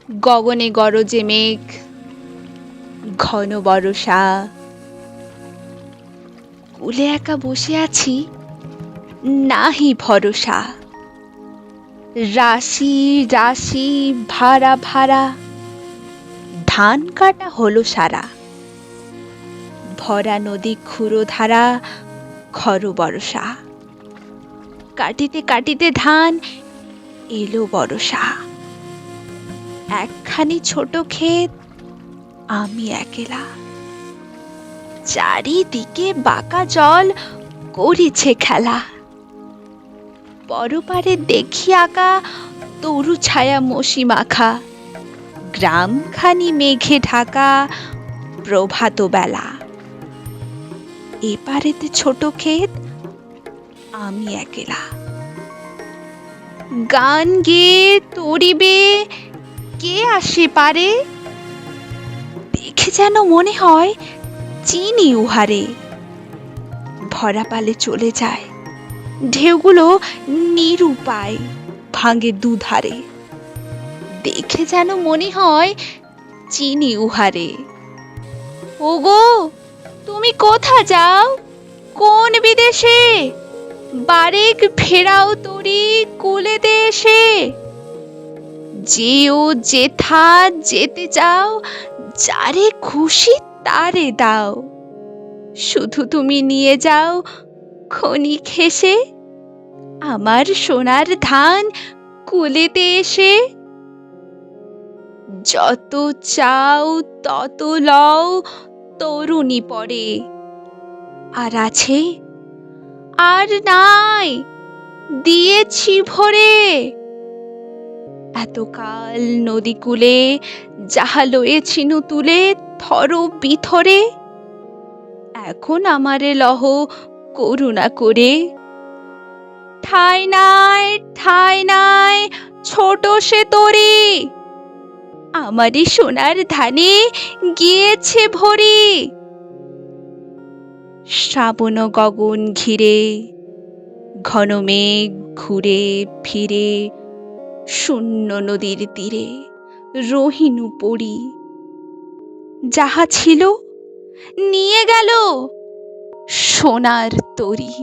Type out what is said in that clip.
গগনে গরজে মেঘ, ঘন বরষা। কূলে একা বসে আছি, নাহি ভরসা। রাশি রাশি ভাড়া ভাড়া, ধান কাটা হলো সারা। ভরা নদী ক্ষুরধারা, খর বরষা। কাটিতে কাটিতে ধান, এলো বরষা। একখানি ছোট ক্ষেত, আমি একেলা। চারিদিকে বাঁকা জল করিছে খেলা। পরপারে দেখি আঁকা, তরু ছায়া মসি মাখা। গ্রামখানি মেঘে ঢাকা, প্রভাত বেলা। এপারেতে ছোট ক্ষেত, আমি একেলা। গান গেয়ে তরিবে কে আসে পারে, দেখে যেন মনে হয় চিনি উহারে। ভরা পালে চলে যায়, ঢেউগুলো নিরুপায় ভাঙে দুধারে। দেখে যেন মনে হয় চিনি উহারে। ওগো, তুমি কোথা যাও, কোন বিদেশে? বারেক ফেরাও তরি কুলেতে এসে। যেও যেথা যেতে চাও, যারে খুশি তারে দাও। শুধু তুমি নিয়ে যাও ক্ষণিক হেসে, আমার সোনার ধান কুলেতে এসে। যত চাও তত লও তরুণী পরে, আর আছে আর নাই, দিয়েছি ভরে। এতকাল নদী কূলে যাহা লয়েছিনু তুলে থর বিথরে, এখন আমারে লহ করুণা করে। ঠাঁই নাই ঠাঁই নাই ছোট সে তরি, আমারই সোনার ধানে গিয়েছে ভরি। শ্রাবণ গগন ঘিরে, ঘন মেঘ ঘুরে ফিরে। শূন্য নদীর তীরে রহিনু পড়ি। যাহা ছিল নিয়ে গেল সোনার তরী।